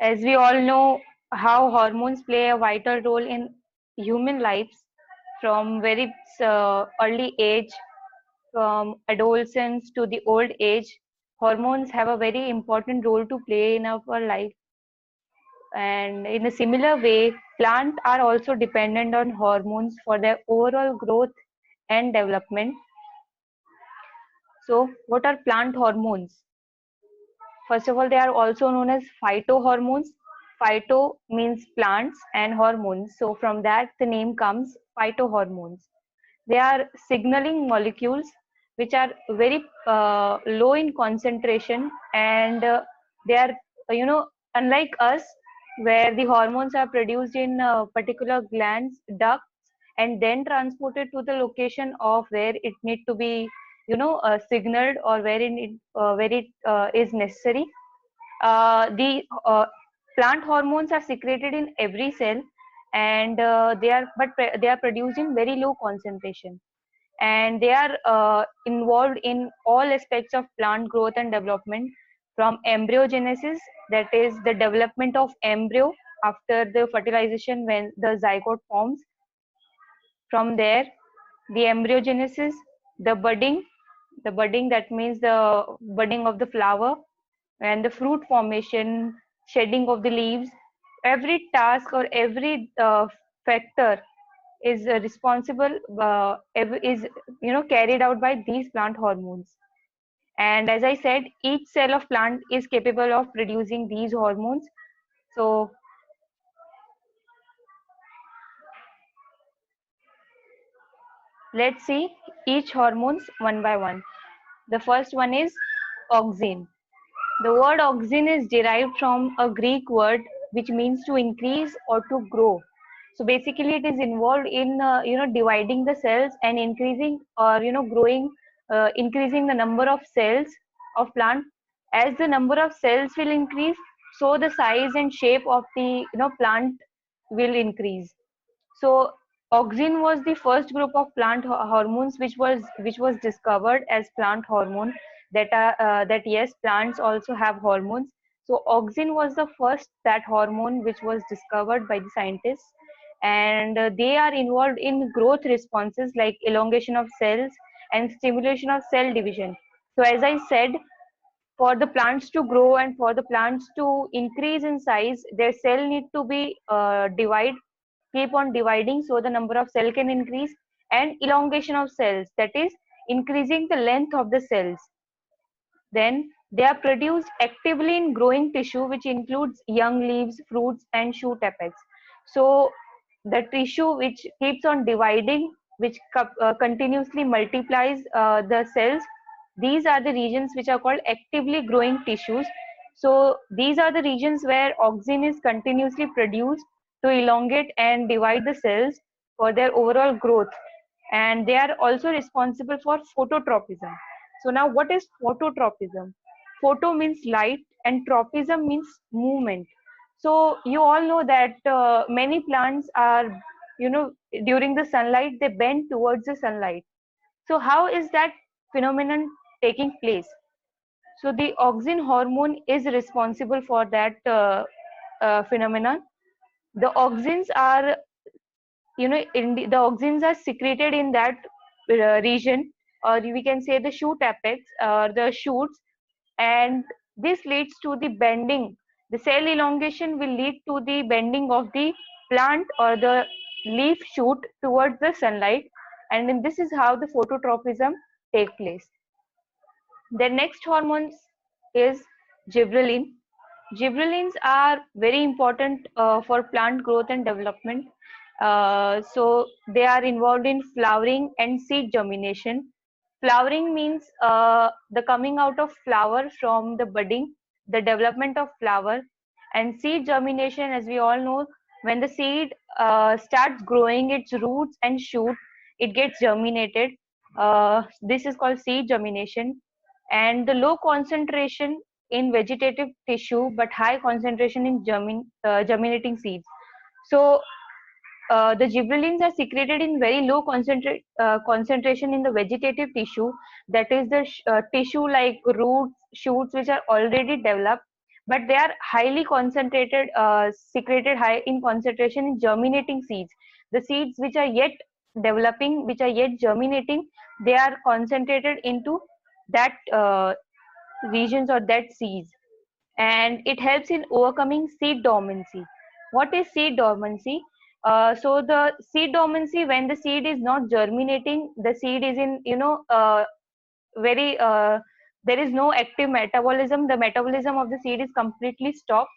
As we all know, how hormones play a vital role in human lives from very early age, from adolescence to the old age. Hormones have a very important role to play in our life. And in a similar way, plants are also dependent on hormones for their overall growth and development. So, what are plant hormones? First of all, they are also known as phytohormones. Phyto means plants and hormones. So from that, the name comes phytohormones. They are signaling molecules which are very low in concentration, and they are, unlike us, where the hormones are produced in particular glands, ducts, and then transported to the location of where it need to be, signaled, or where it is necessary. The plant hormones are secreted in every cell, and they are produced in very low concentration, and they are involved in all aspects of plant growth and development, from embryogenesis, that is the development of embryo after the fertilization when the zygote forms. From there, the embryogenesis, the budding, that means the budding of the flower, and the fruit formation, shedding of the leaves. Every task or every factor is responsible is carried out by these plant hormones. And as I said, each cell of plant is capable of producing these hormones. So let's see each hormones one by one. The first one is auxin. The word auxin is derived from a Greek word which means to increase or to grow. So basically, it is involved in dividing the cells and increasing, or growing, increasing the number of cells of plant. As the number of cells will increase, so the size and shape of the plant will increase. So auxin was the first group of plant hormones which was discovered as plant hormone, that yes, plants also have hormones. So auxin was the first that hormone which was discovered by the scientists, and they are involved in growth responses like elongation of cells and stimulation of cell division. So as I said, for the plants to grow and for the plants to increase in size, their cell need to be keep on dividing, so the number of cell can increase, and elongation of cells, that is increasing the length of the cells. Then they are produced actively in growing tissue, which includes young leaves, fruits, and shoot apex. So the tissue which keeps on dividing, which continuously multiplies the cells, these are the regions which are called actively growing tissues. So these are the regions where auxin is continuously produced to elongate and divide the cells for their overall growth, and they are also responsible for phototropism. So now, what is phototropism? Photo means light and tropism means movement. So you all know that many plants are, during the sunlight, they bend towards the sunlight. So how is that phenomenon taking place? So the auxin hormone is responsible for that phenomenon. The auxins are, the auxins are secreted in that region, or we can say the shoot apex or the shoots, and this leads to the bending. The cell elongation will lead to the bending of the plant or the leaf shoot towards the sunlight, and then this is how the phototropism take place. The next hormone is gibberellin. Gibberellins are very important for plant growth and development. So they are involved in flowering and seed germination. Flowering means the coming out of flower from the budding, the development of flower, and seed germination, as we all know, when the seed starts growing its roots and shoot, it gets germinated. This is called seed germination. And the low concentration in vegetative tissue but high concentration in germinating seeds. So the gibberellins are secreted in very low concentration in the vegetative tissue, that is the tissue like roots, shoots which are already developed, but they are highly concentrated, secreted high in concentration in germinating seeds. The seeds which are yet developing, which are yet germinating, they are concentrated into that regions or that seeds, and it helps in overcoming seed dormancy. What is seed dormancy? So the seed dormancy, when the seed is not germinating, the seed is in, very there is no active metabolism. The metabolism of the seed is completely stopped,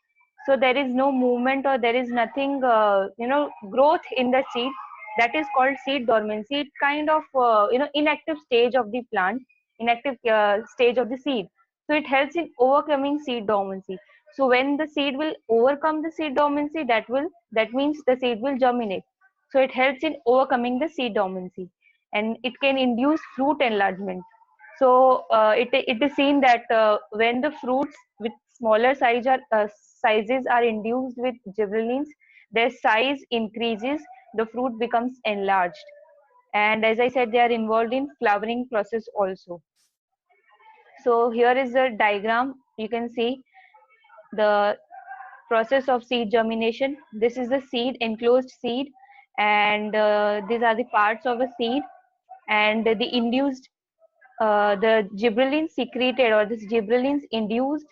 so there is no movement or there is nothing, growth in the seed. That is called seed dormancy. It kind of, inactive stage of the plant, inactive stage of the seed. So it helps in overcoming seed dormancy. So when the seed will overcome the seed dormancy, that means the seed will germinate. So it helps in overcoming the seed dormancy, and it can induce fruit enlargement. So it is seen that when the fruits with smaller sizes are induced with gibberellins, their size increases, the fruit becomes enlarged. And as I said, they are involved in flowering process also. So here is the diagram. You can see the process of seed germination. This is the seed, enclosed seed, and these are the parts of a seed, and the induced, the gibberellins secreted, or this gibberellins induced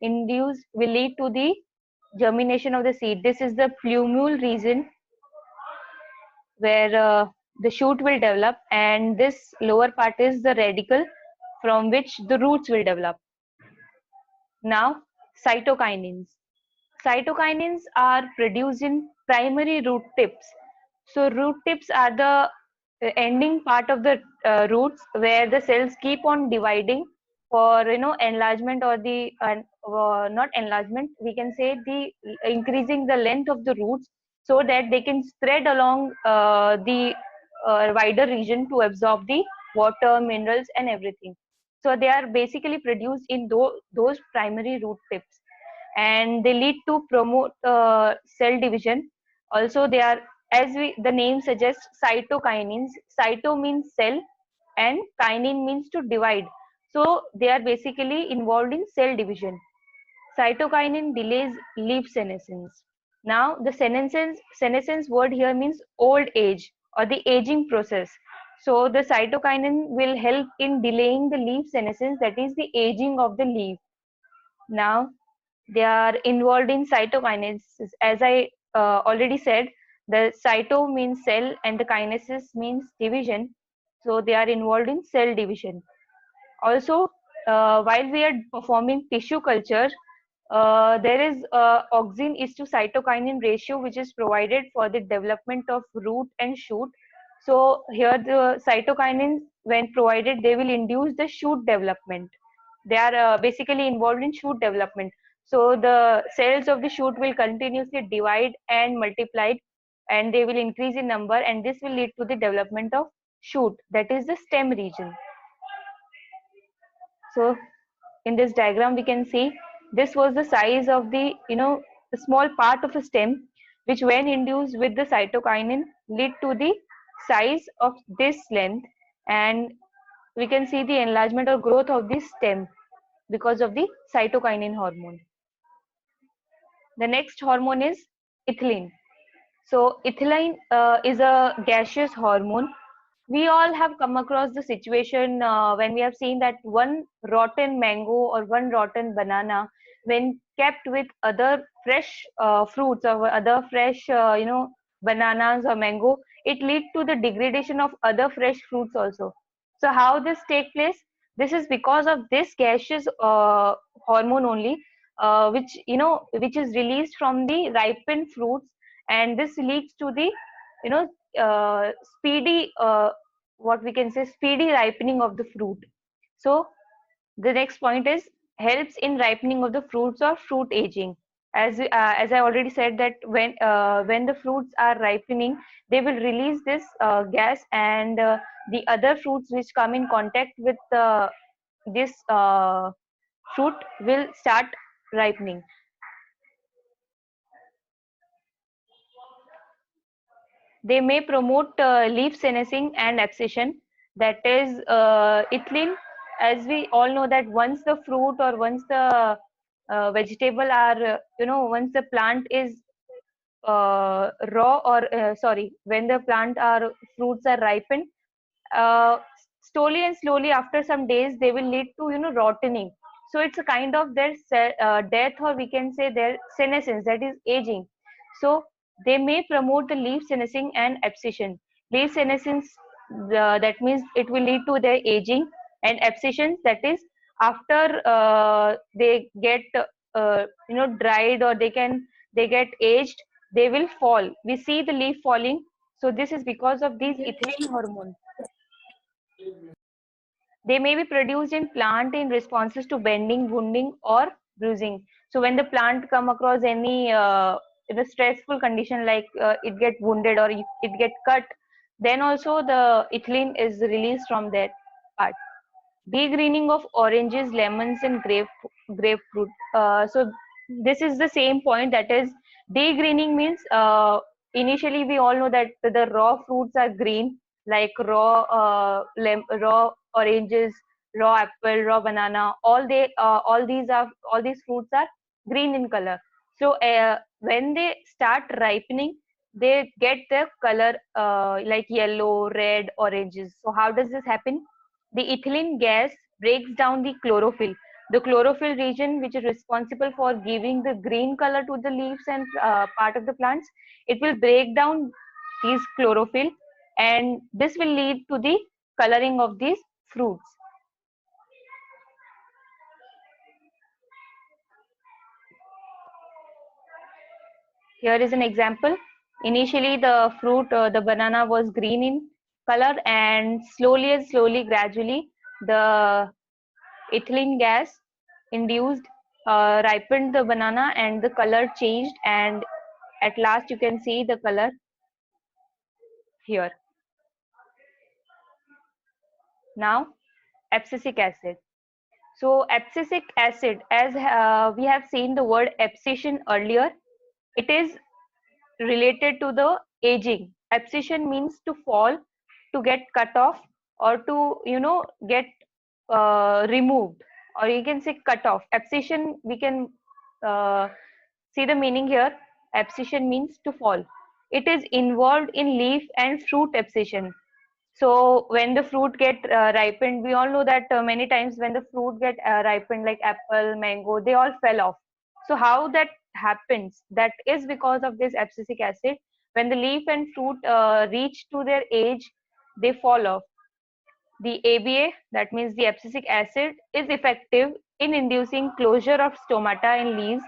will lead to the germination of the seed. This is the plumule region where the shoot will develop, and this lower part is the radicle from which the roots will develop. Now, cytokinins. Cytokinins are produced in primary root tips. So root tips are the ending part of the roots where the cells keep on dividing for, enlargement, or the not enlargement, we can say the increasing the length of the roots, so that they can spread along the wider region to absorb the water, minerals, and everything. So they are basically produced in those primary root tips, and they lead to promote cell division. Also, they are, as the name suggests, cytokinins. Cyto means cell, and kinin means to divide. So they are basically involved in cell division. Cytokinin delays leaf senescence. Now, the senescence word here means old age or the aging process. So the cytokinin will help in delaying the leaf senescence, that is the aging of the leaf. Now, they are involved in cytokinesis. As I already said, the cyto means cell and the kinesis means division. So they are involved in cell division. Also, while we are performing tissue culture, there is auxin is to cytokinin ratio, which is provided for the development of root and shoot. So here the cytokinin, when provided, they will induce the shoot development. They are basically involved in shoot development. So the cells of the shoot will continuously divide and multiply, and they will increase in number, and this will lead to the development of shoot, that is the stem region. So in this diagram we can see this was the size of the, the small part of a stem, which when induced with the cytokinin lead to the size of this length, and we can see the enlargement or growth of this stem because of the cytokinin hormone. The next hormone is ethylene. So ethylene is a gaseous hormone. We all have come across the situation when we have seen that one rotten mango or one rotten banana, when kept with other fresh fruits or other fresh, bananas or mango, it leads to the degradation of other fresh fruits also. So how this take place? This is because of this gaseous hormone only, which is released from the ripened fruits, and this leads to the, you know speedy, what we can say, speedy ripening of the fruit. So the next point is helps in ripening of the fruits or fruit aging. As I already said, that when the fruits are ripening, they will release this gas, and the other fruits which come in contact with this fruit will start ripening. They may promote leaf senescing and abscission. That is ethylene. As we all know that once the fruit or once the vegetable are, once the plant is raw, or sorry, when the plant or fruits are ripened, uh, slowly and slowly after some days they will lead to rottening. So it's a kind of their death, or we can say their senescence, that is aging. So they may promote the leaf senescing and abscission. Leaf senescence, that means it will lead to their aging, and abscission, that is after they get dried, or they get aged, they will fall. We see the leaf falling. So this is because of these ethylene hormones. They may be produced in plant in responses to bending, wounding, or bruising. So when the plant come across any stressful condition, like it get wounded or it get cut, then also the ethylene is released from that part. Degreening of oranges, lemons, and grapefruit. So this is the same point. That is, degreening means, initially we all know that the raw fruits are green, like raw oranges, raw apple, raw banana. All these fruits are green in color. So when they start ripening, they get their color like yellow, red, oranges. So how does this happen? The ethylene gas breaks down the chlorophyll. The chlorophyll region, which is responsible for giving the green color to the leaves and part of the plants, it will break down these chlorophyll, and this will lead to the coloring of these fruits. Here is an example. Initially, the fruit, the banana, was green in color, and slowly, gradually, the ethylene gas induced ripened the banana, and the color changed, and at last you can see the color here. Now, abscisic acid. So abscisic acid, as we have seen the word abscission earlier, it is related to the aging. Abscission means to fall, to get cut off, or to get removed, or you can say cut off. Abscission, we can uh, see the meaning here. Abscission means to fall. It is involved in leaf and fruit abscission. So when the fruit get ripened, we all know that many times when the fruit get ripened, like apple, mango, they all fell off. So how that happens? That is because of this abscisic acid. When the leaf and fruit reach to their age, they fall off. The ABA, that means the abscisic acid, is effective in inducing closure of stomata in leaves,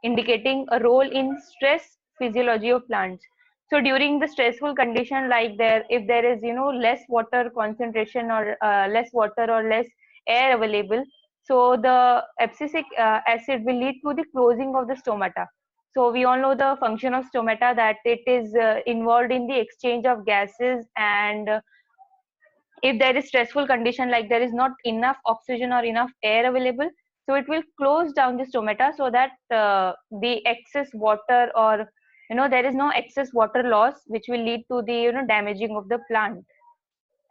indicating a role in stress physiology of plants. So during the stressful condition, like if there is less water concentration, or less water or less air available, so the abscisic acid will lead to the closing of the stomata. So we all know the function of stomata, that it is involved in the exchange of gases, and if there is stressful condition, like there is not enough oxygen or enough air available, so it will close down the stomata, so that the excess water, or there is no excess water loss, which will lead to the damaging of the plant.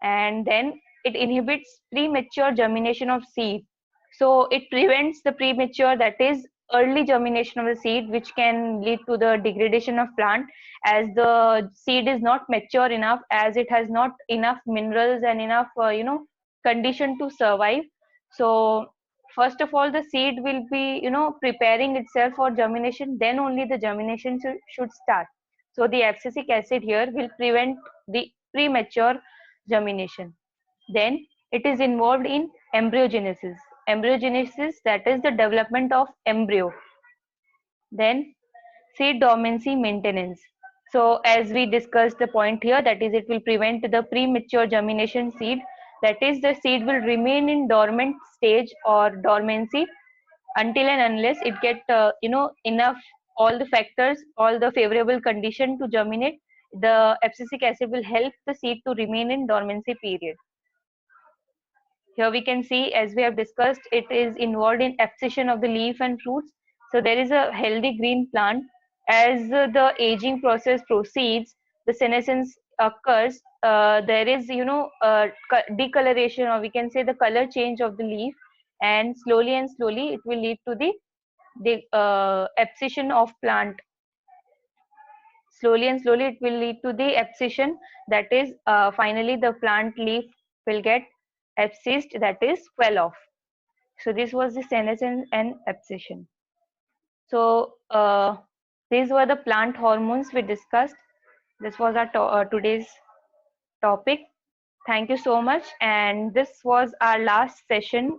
And then it inhibits premature germination of seed. So it prevents the premature, that is early germination of the seed, which can lead to the degradation of plant, as the seed is not mature enough, as it has not enough minerals and enough condition to survive. So first of all, the seed will be preparing itself for germination, then only the germination should start. So the abscisic acid here will prevent the premature germination. Then it is involved in embryogenesis. Embryogenesis, that is the development of embryo. Then seed dormancy maintenance. So as we discussed the point here, that is, it will prevent the premature germination seed. That is, the seed will remain in dormant stage or dormancy until and unless it get enough, all the factors, all the favorable condition to germinate. The abscisic acid will help the seed to remain in dormancy period. Here we can see, as we have discussed, it is involved in abscission of the leaf and fruits. So there is a healthy green plant. As the aging process proceeds, the senescence occurs. There is, decoloration, or we can say the color change of the leaf, and slowly it will lead to the the abscission of plant. Slowly and slowly it will lead to the abscission, that is finally the plant leaf will get abscissed, that is fell off. So this was the senescence and abscission. So these were the plant hormones we discussed. This was our today's topic. Thank you so much, and this was our last session